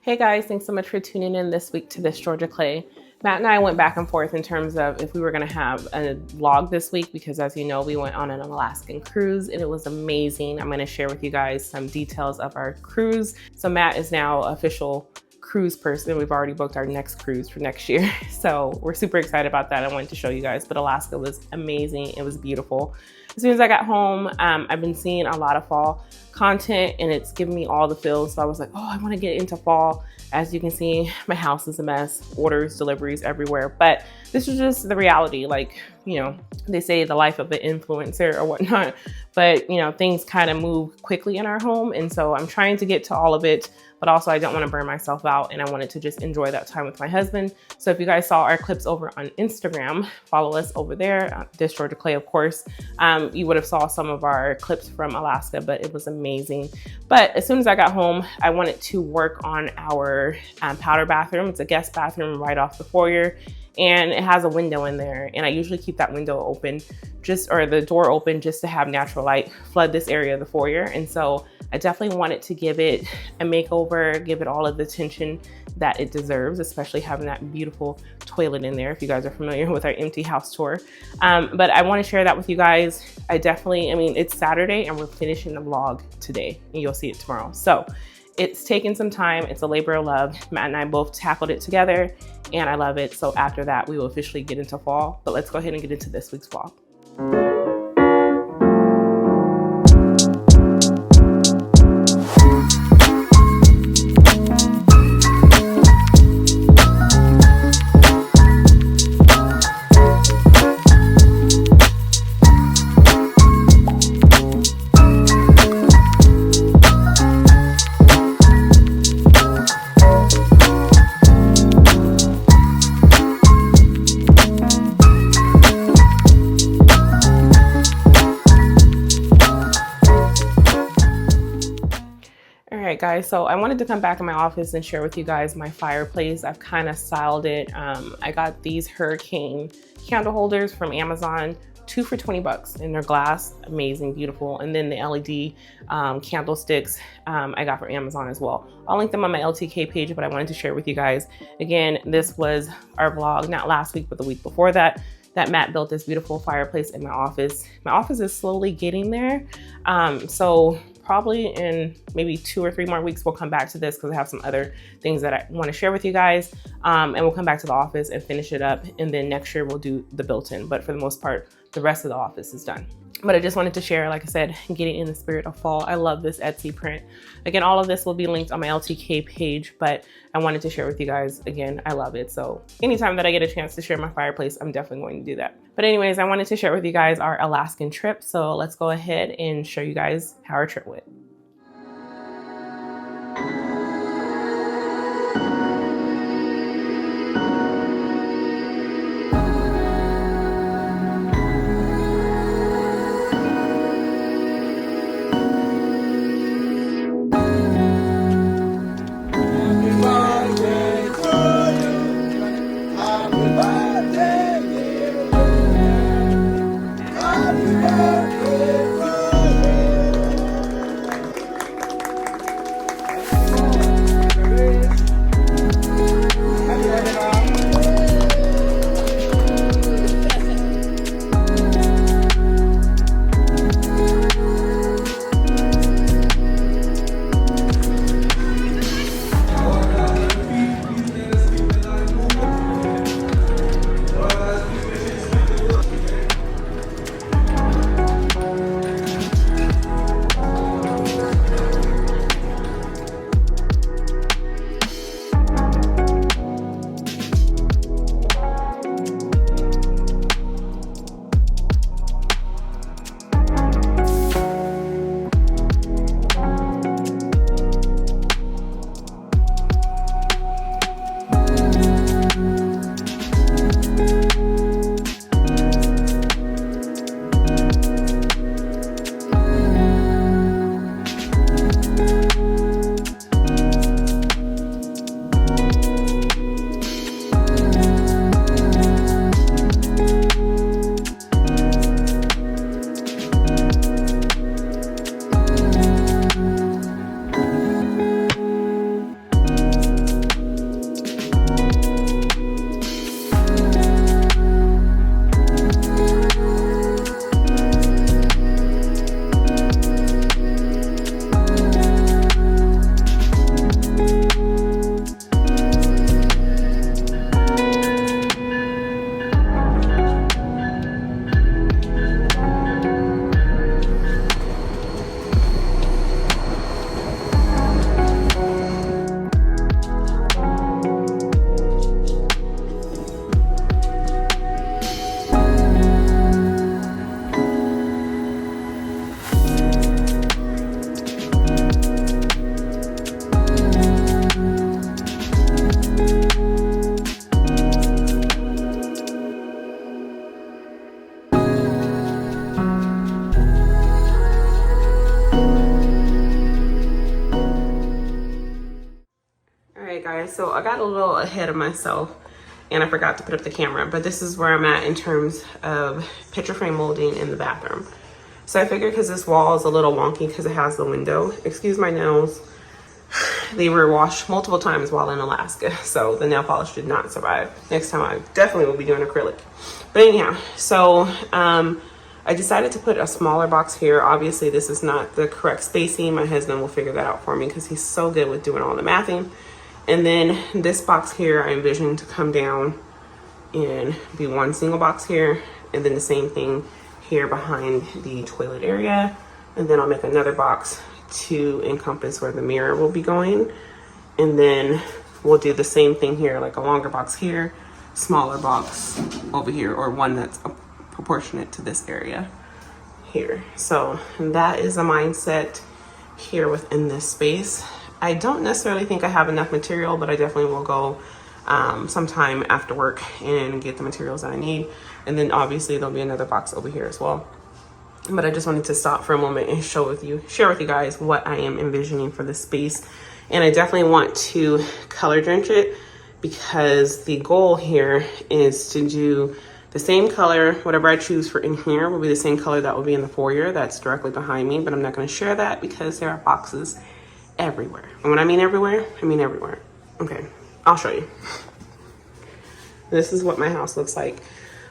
Hey guys, thanks so much for tuning in this week to This Georgia Clay. Matt and I went back and forth in terms of if we were going to have a vlog this week because, as you know, we went on an Alaskan cruise and it was amazing. I'm going to share with you guys some details of our cruise. So Matt is now official cruise person. We've already booked our next cruise for next year. So we're super excited about that. I wanted to show you guys, but Alaska was amazing. It was beautiful. As soon as I got home, I've been seeing a lot of fall content and it's giving me all the feels. So I was like, oh, I want to get into fall. As you can see, my house is a mess, orders, deliveries everywhere, but this is just the reality. Like, you know, they say the life of an influencer or whatnot, but you know, things kind of move quickly in our home. And so I'm trying to get to all of it, but also I don't want to burn myself out and I wanted to just enjoy that time with my husband. So if you guys saw our clips over on Instagram, follow us over there, This Georgia Clay, of course. You would have saw some of our clips from Alaska, but it was amazing. But as soon as I got home, I wanted to work on our powder bathroom. It's a guest bathroom right off the foyer, and it has a window in there. And I usually keep that window open, or the door open, just to have natural light flood this area of the foyer. And so I definitely wanted to give it a makeover, give it all of the attention that it deserves, especially having that beautiful toilet in there, if you guys are familiar with our empty house tour. But I want to share that with you guys. It's Saturday and we're finishing the vlog today and you'll see it tomorrow. So it's taken some time. It's a labor of love. Matt and I both tackled it together and I love it. So after that, we will officially get into fall, but let's go ahead and get into this week's vlog. Guys, so I wanted to come back in my office and share with you guys my fireplace. I've kind of styled it. I got these hurricane candle holders from Amazon, 2 for 20 bucks, and they're glass, amazing, beautiful. And then the LED candlesticks I got from Amazon as well. I'll link them on my LTK page, but I wanted to share with you guys. Again, this was our vlog, not last week, but the week before that Matt built this beautiful fireplace in my office. My office is slowly getting there. So probably in maybe 2 or 3 more weeks, we'll come back to this because I have some other things that I want to share with you guys. And we'll come back to the office and finish it up. And then next year we'll do the built-in, but for the most part, the rest of the office is done. But I just wanted to share, like I said, getting in the spirit of fall. I love this Etsy print. Again, all of this will be linked on my LTK page, but I wanted to share with you guys. Again, I love it. So anytime that I get a chance to share my fireplace, I'm definitely going to do that. But anyways, I wanted to share with you guys our Alaskan trip. So let's go ahead and show you guys how our trip went. Alright guys, so I got a little ahead of myself and I forgot to put up the camera, but this is where I'm at in terms of picture frame molding in the bathroom. So I figured because this wall is a little wonky because it has the window, excuse my nails, they were washed multiple times while in Alaska, so the nail polish did not survive. Next time I definitely will be doing acrylic. But anyhow, so I decided to put a smaller box here. Obviously this is not the correct spacing. My husband will figure that out for me because he's so good with doing all the mathing. And then this box here I envision to come down and be one single box here, and then the same thing here behind the toilet area, and then I'll make another box to encompass where the mirror will be going, and then we'll do the same thing here, like a longer box here, smaller box over here, or one that's proportionate to this area here. So that is a mindset here within this space. I don't necessarily think I have enough material, but I definitely will go sometime after work and get the materials that I need. And then obviously there'll be another box over here as well. But I just wanted to stop for a moment and share with you guys what I am envisioning for this space. And I definitely want to color drench it because the goal here is to do the same color. Whatever I choose for in here will be the same color that will be in the foyer that's directly behind me, but I'm not going to share that because there are boxes everywhere. And when I mean everywhere, I mean everywhere. Okay, I'll show you. This is what my house looks like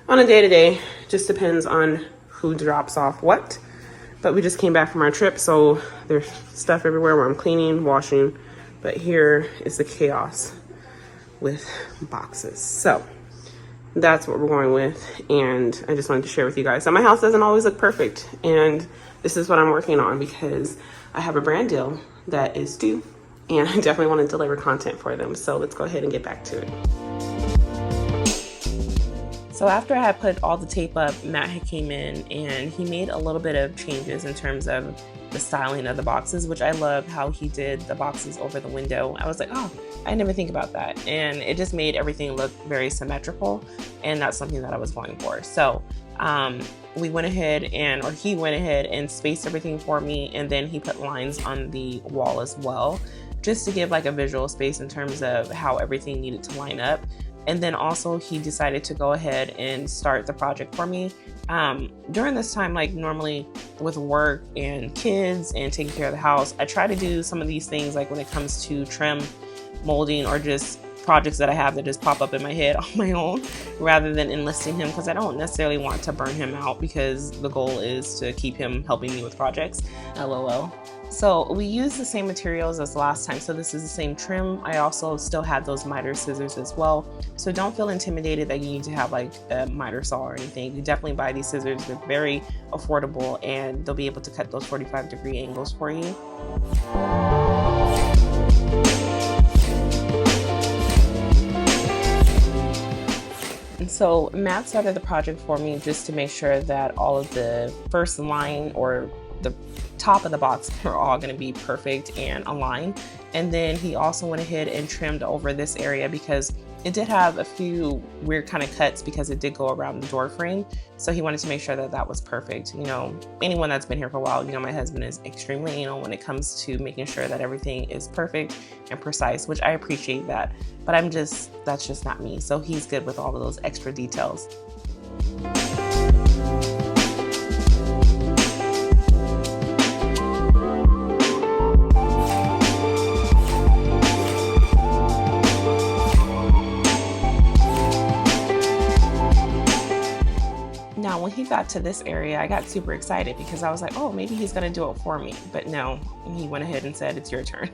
on a day-to-day. Just depends on who drops off what. But we just came back from our trip, so there's stuff everywhere where I'm cleaning, washing. But here is the chaos with boxes. So that's what we're going with, and I just wanted to share with you guys. So my house doesn't always look perfect, and this is what I'm working on because I have a brand deal that is due, and I definitely want to deliver content for them. So let's go ahead and get back to it. So after I had put all the tape up, Matt had came in and he made a little bit of changes in terms of the styling of the boxes, which I love how he did the boxes over the window. I was like, oh, I never think about that. And it just made everything look very symmetrical. And that's something that I was going for. So we went ahead or he went ahead and spaced everything for me. And then he put lines on the wall as well, just to give like a visual space in terms of how everything needed to line up. And then also he decided to go ahead and start the project for me. During this time, like normally with work and kids and taking care of the house, I try to do some of these things like when it comes to trim, molding, or just projects that I have that just pop up in my head on my own rather than enlisting him, because I don't necessarily want to burn him out because the goal is to keep him helping me with projects. LOL. So we used the same materials as last time. So this is the same trim. I also still had those miter scissors as well. So don't feel intimidated that you need to have like a miter saw or anything. You definitely buy these scissors. They're very affordable and they'll be able to cut those 45-degree angles for you. And so Matt started the project for me just to make sure that all of the first line or the top of the box are all going to be perfect and aligned. And then he also went ahead and trimmed over this area because it did have a few weird kind of cuts because it did go around the door frame. So he wanted to make sure that that was perfect. You know, anyone that's been here for a while, you know, my husband is extremely anal when it comes to making sure that everything is perfect and precise, which I appreciate that. But that's just not me. So he's good with all of those extra details. Now, when he got to this area, I got super excited because I was like, oh, maybe he's going to do it for me. But no, he went ahead and said, it's your turn.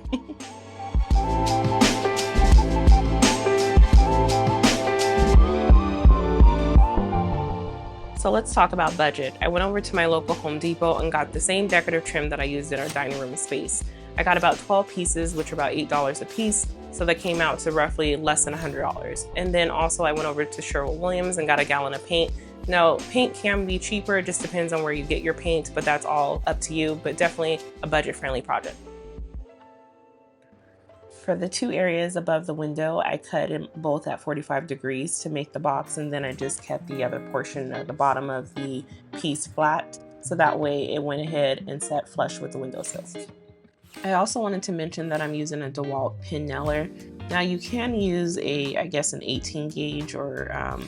So let's talk about budget. I went over to my local Home Depot and got the same decorative trim that I used in our dining room space. I got about 12 pieces, which are about $8 a piece. So that came out to roughly less than $100. And then also I went over to Sherwin-Williams and got a gallon of paint. Now, paint can be cheaper, it just depends on where you get your paint, but that's all up to you, but definitely a budget-friendly project. For the two areas above the window, I cut them both at 45 degrees to make the box, and then I just kept the other portion at the bottom of the piece flat, so that way it went ahead and set flush with the windowsills. I also wanted to mention that I'm using a DeWalt pin nailer. Now you can use I guess an 18 gauge or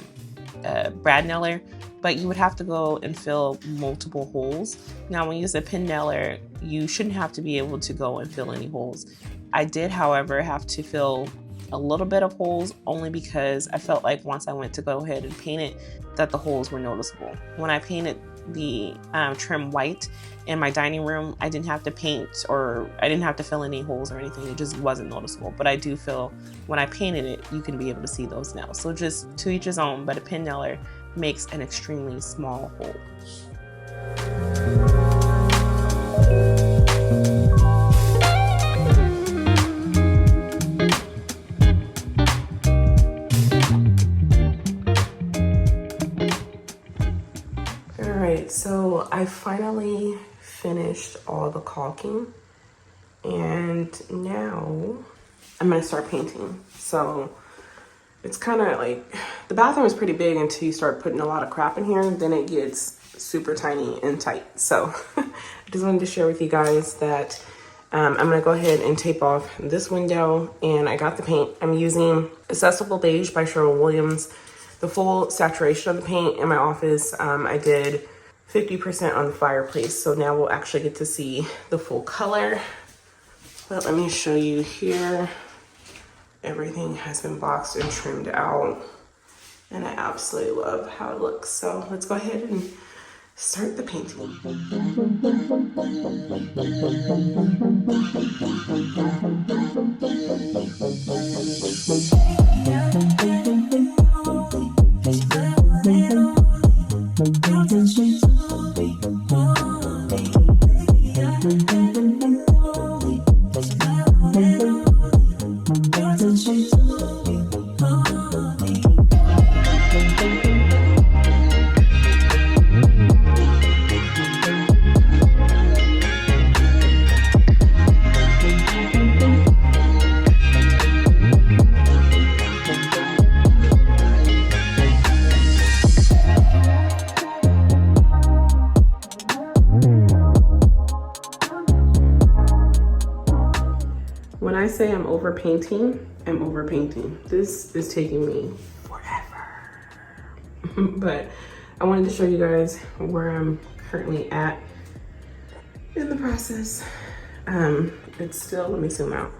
brad nailer, but you would have to go and fill multiple holes. Now when you use a pin nailer, you shouldn't have to be able to go and fill any holes. I did, however, have to fill a little bit of holes only because I felt like once I went to go ahead and paint it, that the holes were noticeable. When I painted the trim white in my dining room, I didn't have to paint, or I didn't have to fill any holes or anything. It just wasn't noticeable. But I do feel when I painted it, you can be able to see those nails. So just to each his own, but a pin nailer makes an extremely small hole. So I finally finished all the caulking, and now I'm gonna start painting. So it's kind of like, the bathroom is pretty big until you start putting a lot of crap in here, and then it gets super tiny and tight. So I just wanted to share with you guys that I'm gonna go ahead and tape off this window, and I got the paint. I'm using Accessible Beige by Sherwin-Williams. The full saturation of the paint in my office, I did 50% on the Fireplace, so now we'll actually get to see the full color. But let me show you here. Everything has been boxed and trimmed out, and I absolutely love how it looks. So let's go ahead and start the painting. When I say I'm over painting, I'm over painting. This is taking me forever. But I wanted to show you guys where I'm currently at in the process. It's still, let me zoom out,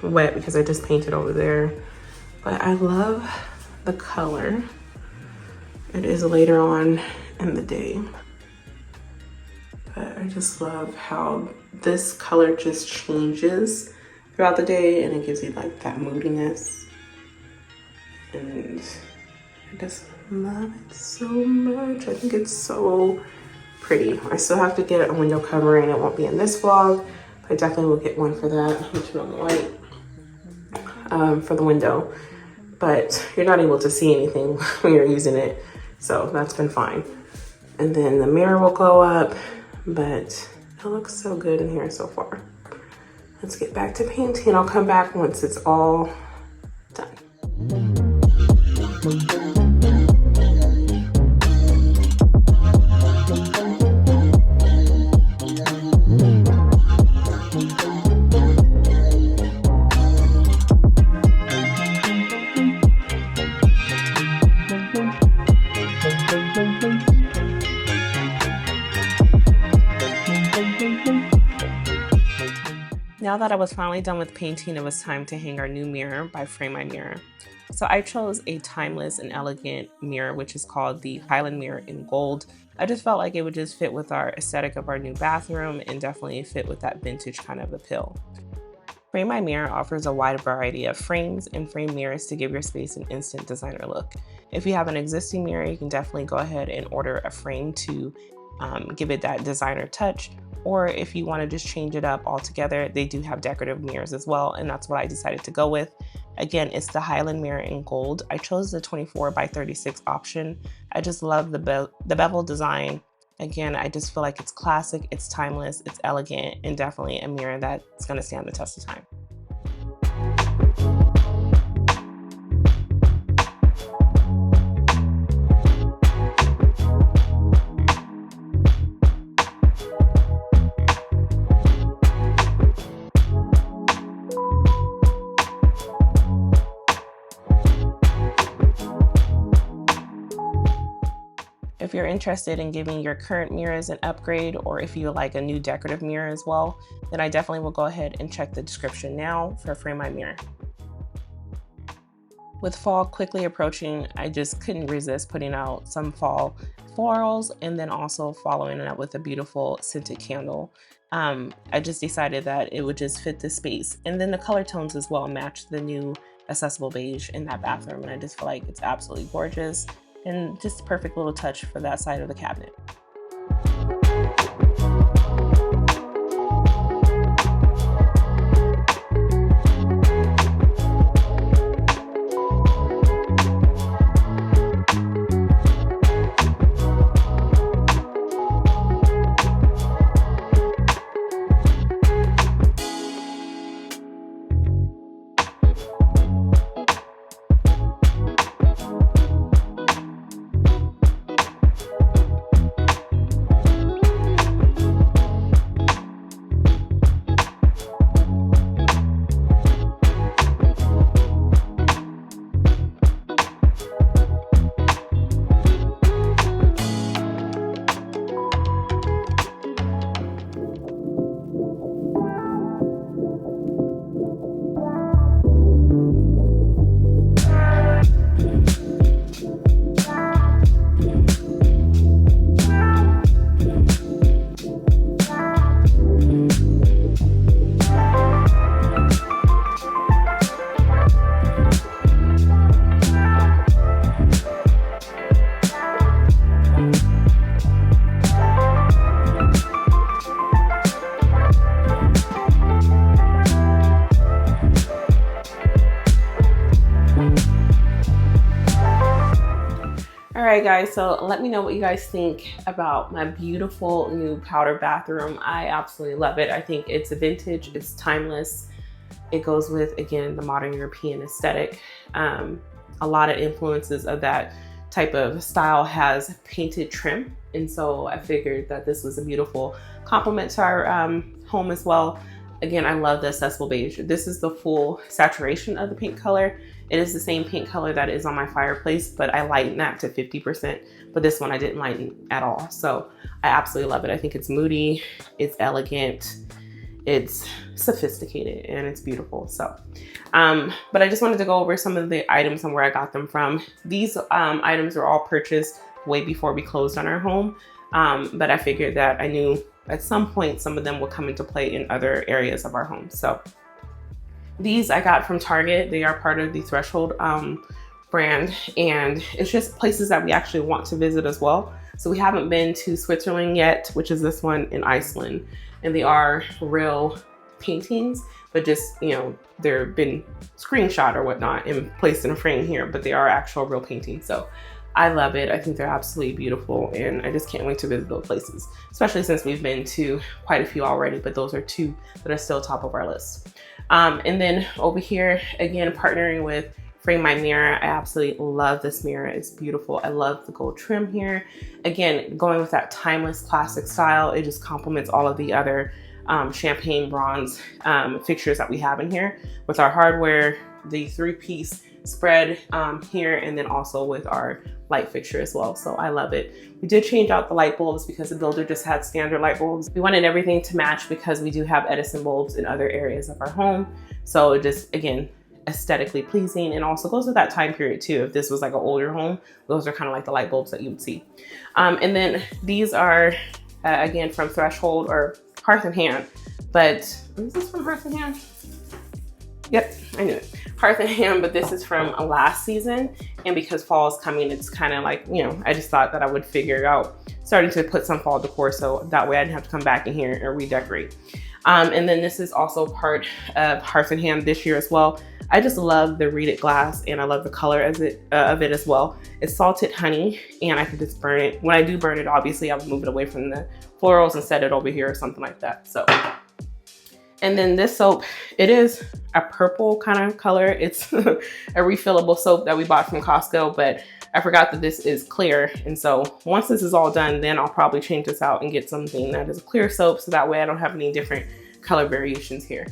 wet because I just painted over there. But I love the color. It is later on in the day. But I just love how this color just changes throughout the day, and it gives you like that moodiness, and I just love it so much. I think it's so pretty. I still have to get a window covering. It won't be in this vlog, but I definitely will get one for that. Let me turn on the light for the window, but you're not able to see anything when you're using it, so that's been fine. And then the mirror will go up, but it looks so good in here so far. Let's get back to painting. I'll come back once it's all done. Now that I was finally done with painting, it was time to hang our new mirror by Frame My Mirror. So I chose a timeless and elegant mirror, which is called the Highland Mirror in Gold. I just felt like it would just fit with our aesthetic of our new bathroom and definitely fit with that vintage kind of appeal. Frame My Mirror offers a wide variety of frames and frame mirrors to give your space an instant designer look. If you have an existing mirror, you can definitely go ahead and order a frame to give it that designer touch. Or if you want to just change it up altogether, they do have decorative mirrors as well, and that's what I decided to go with. Again, it's the Highland Mirror in Gold. I chose the 24 by 36 option. I just love the bevel design. Again, I just feel like it's classic, it's timeless, it's elegant, and definitely a mirror that's going to stand the test of time. If you're interested in giving your current mirrors an upgrade, or if you like a new decorative mirror as well, then I definitely will go ahead and check the description now for Frame My Mirror. With fall quickly approaching, I just couldn't resist putting out some fall florals and then also following it up with a beautiful scented candle. I just decided that it would just fit the space. And then the color tones as well match the new accessible beige in that bathroom. And I just feel like it's absolutely gorgeous and just a perfect little touch for that side of the cabinet. Alright guys, so let me know what you guys think about my beautiful new powder bathroom. I absolutely love it. I think it's a vintage, it's timeless. It goes with, again, the modern European aesthetic. A lot of influences of that type of style has painted trim. And so I figured that this was a beautiful complement to our home as well. Again, I love the accessible beige. This is the full saturation of the paint color. It is the same paint color that is on my fireplace, but I lightened that to 50%. But this one I didn't lighten at all. So I absolutely love it. I think it's moody, it's elegant, it's sophisticated, and it's beautiful. So, but I just wanted to go over some of the items and where I got them from. These items were all purchased way before we closed on our home. But I figured that I knew at some point some of them will come into play in other areas of our home. So these I got from Target. They are part of the Threshold brand, and it's just places that we actually want to visit as well. So we haven't been to Switzerland yet, which is this one in Iceland, and they are real paintings, but just, you know, they've been screenshot or whatnot and placed in a frame here, but they are actual real paintings. So I love it. I think they're absolutely beautiful, and I just can't wait to visit those places, especially since we've been to quite a few already, but those are two that are still top of our list. And then over here, again, partnering with Frame My Mirror. I absolutely love this mirror. It's beautiful. I love the gold trim here. Again, going with that timeless classic style, it just complements all of the other champagne bronze fixtures that we have in here with our hardware, the 3-piece spread here, and then also with our light fixture as well. So I love it. We did change out the light bulbs because the builder just had standard light bulbs. We wanted everything to match because we do have Edison bulbs in other areas of our home. So it just, again, aesthetically pleasing, and also goes with that time period too. If this was like an older home, those are kind of like the light bulbs that you would see. And then these are, again, from Threshold or Hearth and Hand. But is this from Hearth and Hand? Yep, I knew it. Hearth and Hand, but this is from last season. And because fall is coming, it's kind of like, you know, I just thought that I would figure out starting to put some fall decor, so that way I didn't have to come back in here and redecorate. And then this is also part of Hearth and Hand this year as well. I just love the reeded glass, and I love the color of it as well. It's salted honey, and I can just burn it. When I do burn it, obviously I would move it away from the florals and set it over here or something like that. So, and then this soap, it is a purple kind of color. It's a refillable soap that we bought from Costco, but I forgot that this is clear. And so once this is all done, then I'll probably change this out and get something that is a clear soap, so that way I don't have any different color variations here.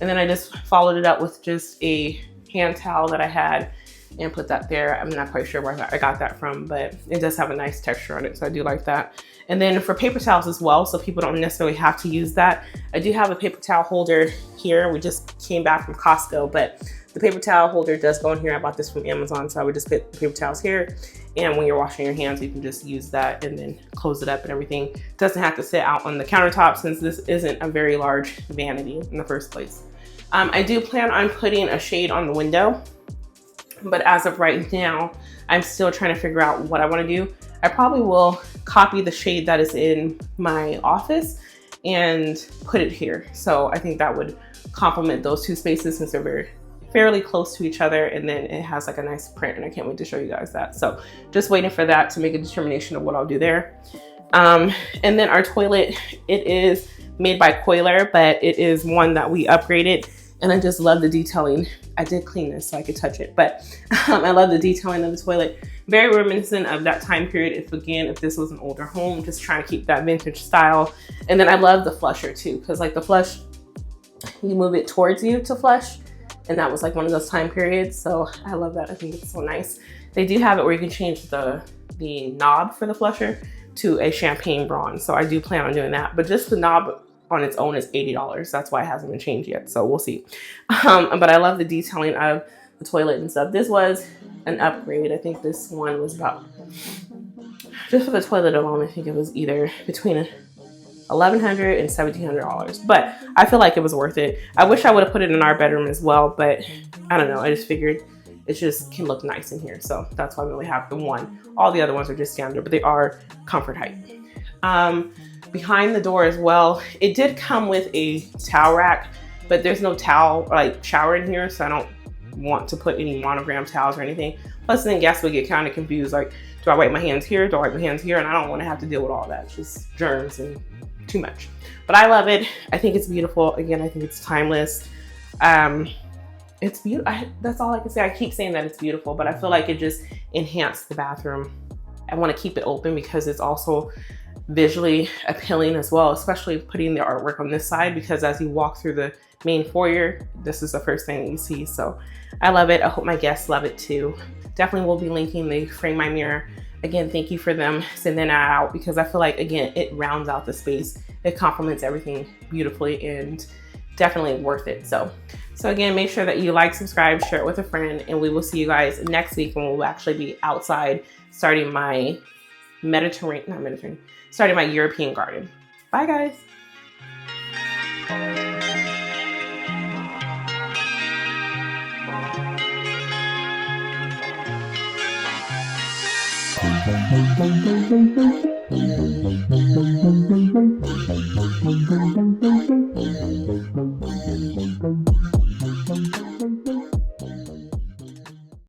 And then I just followed it up with just a hand towel that I had. and put that there. I'm not quite sure where I got that from, but it does have a nice texture on it, so I do like that. And then for paper towels as well, so people don't necessarily have to use that, I do have a paper towel holder here. We just came back from Costco, but the paper towel holder does go in here. I bought this from Amazon, so I would just put the paper towels here. And when you're washing your hands, you can just use that and then close it up and everything. It doesn't have to sit out on the countertop since this isn't a very large vanity in the first place. I do plan on putting a shade on the window, but as of right now, I'm still trying to figure out what I want to do. I probably will copy the shade that is in my office and put it here. So I think that would complement those two spaces since they're fairly close to each other, and then it has like a nice print, and I can't wait to show you guys that. So just waiting for that to make a determination of what I'll do there. And then our toilet, it is made by Coiler, but it is one that we upgraded, and I just love the detailing. I did clean this so I could touch it, but I love the detailing of the toilet. Very reminiscent of that time period. If this was an older home, just trying to keep that vintage style. And then I love the flusher too, because like the flush, you move it towards you to flush. And that was like one of those time periods. So I love that. I think it's so nice. They do have it where you can change the knob for the flusher to a champagne bronze. So I do plan on doing that. But just the knob on its own is $80. That's why it hasn't been changed yet. So we'll see. But I love the detailing of the toilet and stuff. This was an upgrade. I think this one was about, just for the toilet alone, I think it was either between $1,100 and $1,700, but I feel like it was worth it. I wish I would have put it in our bedroom as well, but I don't know. I just figured it just can look nice in here. So that's why we only have the one. All the other ones are just standard, but they are comfort height. Behind the door as well, it did come with a towel rack, but there's no towel like shower in here. So I don't want to put any monogram towels or anything. Plus then guests would get kind of confused. Like, do I wipe my hands here? Do I wipe my hands here? And I don't want to have to deal with all that. It's just germs and too much. But I love it. I think it's beautiful. Again, I think it's timeless. It's beautiful. That's all I can say. I keep saying that it's beautiful, but I feel like it just enhanced the bathroom. I want to keep it open because it's also visually appealing as well, especially putting the artwork on this side, because as you walk through the main foyer, this is the first thing that you see. So I love it. I hope my guests love it too. Definitely will be linking the Frame My Mirror. Again, thank you for them sending that out, because I feel like, again, it rounds out the space. It complements everything beautifully and definitely worth it. So again, make sure that you like, subscribe, share it with a friend, and we will see you guys next week when we'll actually be outside starting my starting my European garden. Bye guys.